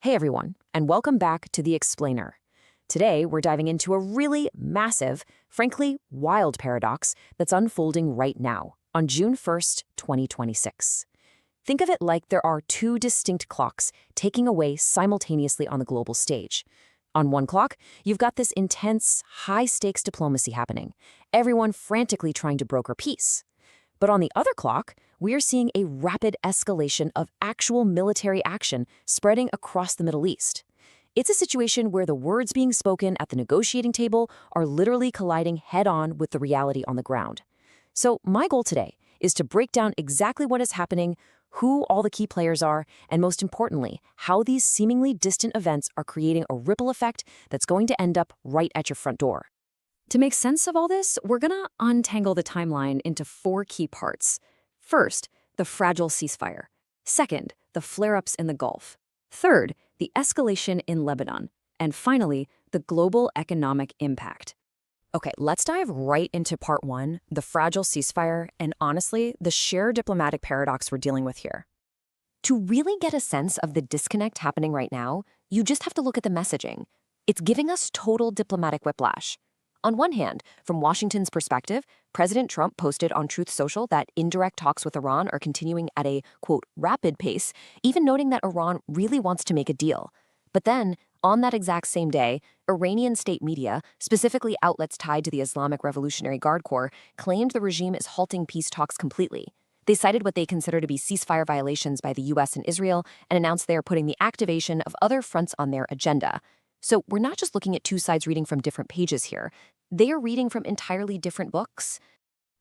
Hey everyone, and welcome back to The Explainer. Today, we're diving into a really massive, frankly, wild paradox that's unfolding right now, on June 1st, 2026. Think of it like there are two distinct clocks taking away simultaneously on the global stage. On one clock, you've got this intense, high-stakes diplomacy happening, everyone frantically trying to broker peace. But on the other clock, we're seeing a rapid escalation of actual military action spreading across the Middle East. It's a situation where the words being spoken at the negotiating table are literally colliding head-on with the reality on the ground. So my goal today is to break down exactly what is happening, who all the key players are, and most importantly, how these seemingly distant events are creating a ripple effect that's going to end up right at your front door. To make sense of all this, we're going to untangle the timeline into four key parts. First, the fragile ceasefire. Second, the flare-ups in the Gulf. Third, the escalation in Lebanon. And finally, the global economic impact. Okay, let's dive right into part one, the fragile ceasefire, and honestly, the sheer diplomatic paradox we're dealing with here. To really get a sense of the disconnect happening right now, you just have to look at the messaging. It's giving us total diplomatic whiplash. On one hand, from Washington's perspective, President Trump posted on Truth Social that indirect talks with Iran are continuing at a, quote, rapid pace, even noting that Iran really wants to make a deal. But then, on that exact same day, Iranian state media, specifically outlets tied to the Islamic Revolutionary Guard Corps, claimed the regime is halting peace talks completely. They cited what they consider to be ceasefire violations by the U.S. and Israel and announced they are putting the activation of other fronts on their agenda. So we're not just looking at two sides reading from different pages here. They are reading from entirely different books.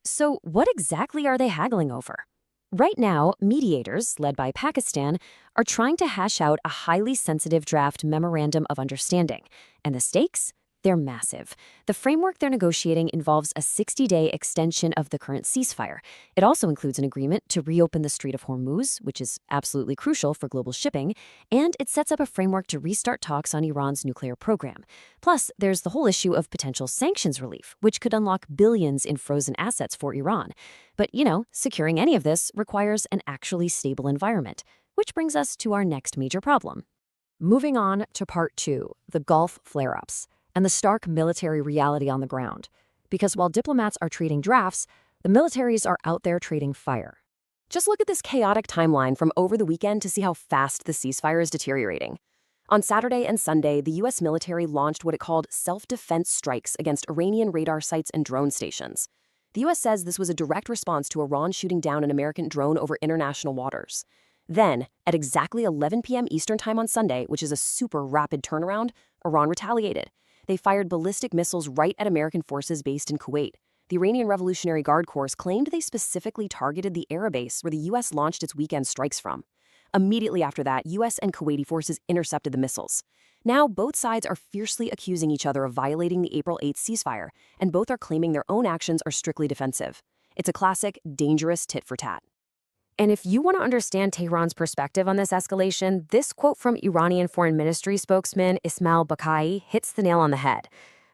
So what exactly are they haggling over? Right now, mediators, led by Pakistan, are trying to hash out a highly sensitive draft memorandum of understanding. And the stakes? They're massive. The framework they're negotiating involves a 60-day extension of the current ceasefire. It also includes an agreement to reopen the Strait of Hormuz, which is absolutely crucial for global shipping, and it sets up a framework to restart talks on Iran's nuclear program. Plus, there's the whole issue of potential sanctions relief, which could unlock billions in frozen assets for Iran. But, securing any of this requires an actually stable environment, which brings us to our next major problem. Moving on to part two, the Gulf flare-ups and the stark military reality on the ground. Because while diplomats are trading drafts, the militaries are out there trading fire. Just look at this chaotic timeline from over the weekend to see how fast the ceasefire is deteriorating. On Saturday and Sunday, the U.S. military launched what it called self-defense strikes against Iranian radar sites and drone stations. The U.S. says this was a direct response to Iran shooting down an American drone over international waters. Then, at exactly 11 p.m. Eastern Time on Sunday, which is a super rapid turnaround, Iran retaliated. They fired ballistic missiles right at American forces based in Kuwait. The Iranian Revolutionary Guard Corps claimed they specifically targeted the airbase where the U.S. launched its weekend strikes from. Immediately after that, U.S. and Kuwaiti forces intercepted the missiles. Now, both sides are fiercely accusing each other of violating the April 8th ceasefire, and both are claiming their own actions are strictly defensive. It's a classic, dangerous tit-for-tat. And if you want to understand Tehran's perspective on this escalation, this quote from Iranian Foreign Ministry spokesman Ismail Bakai hits the nail on the head.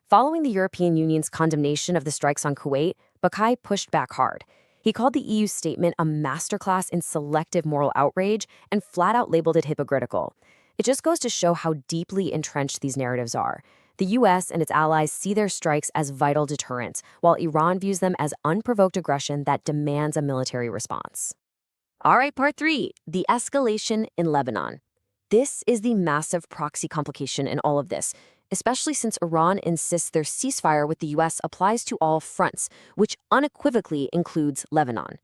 Following the European Union's condemnation of the strikes on Kuwait, Bakai pushed back hard. He called the EU statement a masterclass in selective moral outrage and flat out labeled it hypocritical. It just goes to show how deeply entrenched these narratives are. The U.S. and its allies see their strikes as vital deterrents, while Iran views them as unprovoked aggression that demands a military response. All right, part three, the escalation in Lebanon. This is the massive proxy complication in all of this, especially since Iran insists their ceasefire with the U.S. applies to all fronts, which unequivocally includes Lebanon.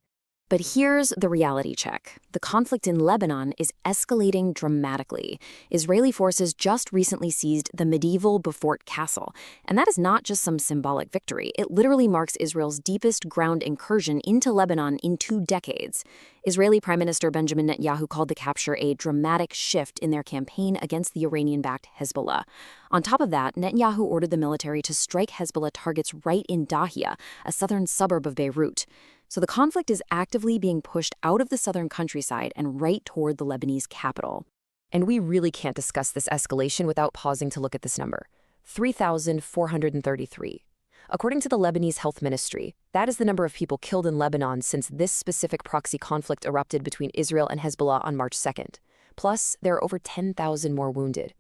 But here's the reality check. The conflict in Lebanon is escalating dramatically. Israeli forces just recently seized the medieval Beaufort Castle, and that is not just some symbolic victory. It literally marks Israel's deepest ground incursion into Lebanon in 2 decades. Israeli Prime Minister Benjamin Netanyahu called the capture a dramatic shift in their campaign against the Iranian-backed Hezbollah. On top of that, Netanyahu ordered the military to strike Hezbollah targets right in Dahia, a southern suburb of Beirut. So the conflict is actively being pushed out of the southern countryside and right toward the Lebanese capital. And we really can't discuss this escalation without pausing to look at this number, 3,433. According to the Lebanese Health Ministry, that is the number of people killed in Lebanon since this specific proxy conflict erupted between Israel and Hezbollah on March 2nd. Plus, there are over 10,000 more wounded.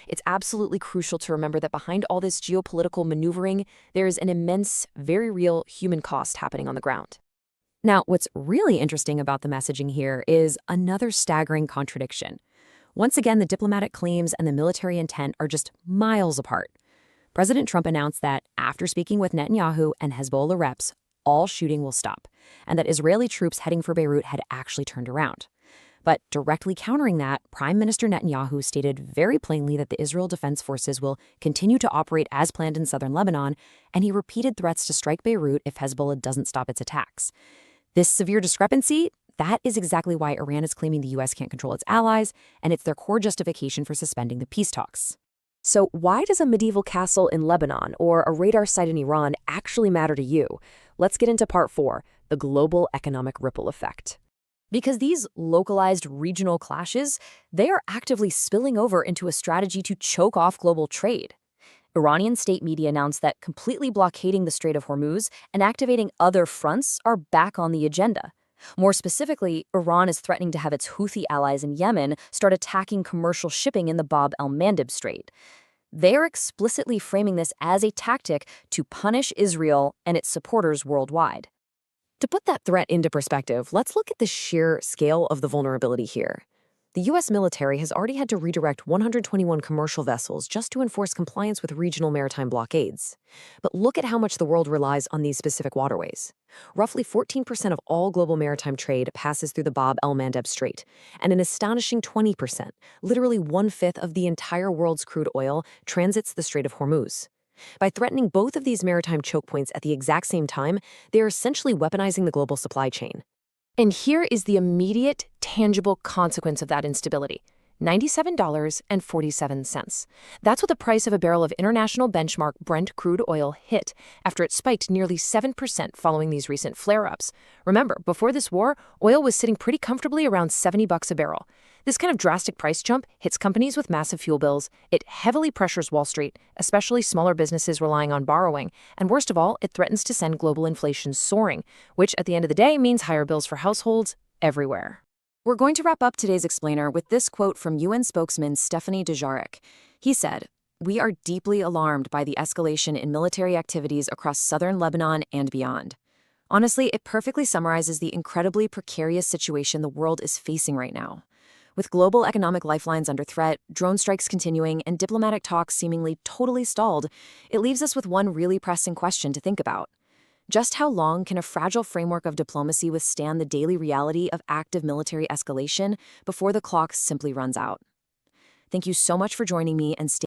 It's absolutely crucial to remember that behind all this geopolitical maneuvering, there is an immense, very real human cost happening on the ground. Now, what's really interesting about the messaging here is another staggering contradiction. Once again, the diplomatic claims and the military intent are just miles apart. President Trump announced that after speaking with Netanyahu and Hezbollah reps, all shooting will stop, and that Israeli troops heading for Beirut had actually turned around. But directly countering that, Prime Minister Netanyahu stated very plainly that the Israel Defense Forces will continue to operate as planned in southern Lebanon, and he repeated threats to strike Beirut if Hezbollah doesn't stop its attacks. This severe discrepancy, that is exactly why Iran is claiming the U.S. can't control its allies, and it's their core justification for suspending the peace talks. So why does a medieval castle in Lebanon or a radar site in Iran actually matter to you? Let's get into part 4, the global economic ripple effect. Because these localized regional clashes, they are actively spilling over into a strategy to choke off global trade. Iranian state media announced that completely blockading the Strait of Hormuz and activating other fronts are back on the agenda. More specifically, Iran is threatening to have its Houthi allies in Yemen start attacking commercial shipping in the Bab el-Mandeb Strait. They are explicitly framing this as a tactic to punish Israel and its supporters worldwide. To put that threat into perspective, let's look at the sheer scale of the vulnerability here. The U.S. military has already had to redirect 121 commercial vessels just to enforce compliance with regional maritime blockades. But look at how much the world relies on these specific waterways. Roughly 14% of all global maritime trade passes through the Bab el-Mandeb Strait, and an astonishing 20%, literally 1/5 of the entire world's crude oil, transits the Strait of Hormuz. By threatening both of these maritime choke points at the exact same time, they are essentially weaponizing the global supply chain. And here is the immediate, tangible consequence of that instability: $97.47. That's what the price of a barrel of international benchmark Brent crude oil hit after it spiked nearly 7% following these recent flare-ups. Remember, before this war, oil was sitting pretty comfortably around $70 a barrel. This kind of drastic price jump hits companies with massive fuel bills. It heavily pressures Wall Street, especially smaller businesses relying on borrowing. And worst of all, it threatens to send global inflation soaring, which at the end of the day means higher bills for households everywhere. We're going to wrap up today's explainer with this quote from UN spokesman Stephanie Dujarric. He said, "We are deeply alarmed by the escalation in military activities across southern Lebanon and beyond." Honestly, it perfectly summarizes the incredibly precarious situation the world is facing right now. With global economic lifelines under threat, drone strikes continuing, and diplomatic talks seemingly totally stalled, it leaves us with one really pressing question to think about. Just how long can a fragile framework of diplomacy withstand the daily reality of active military escalation before the clock simply runs out? Thank you so much for joining me, and stay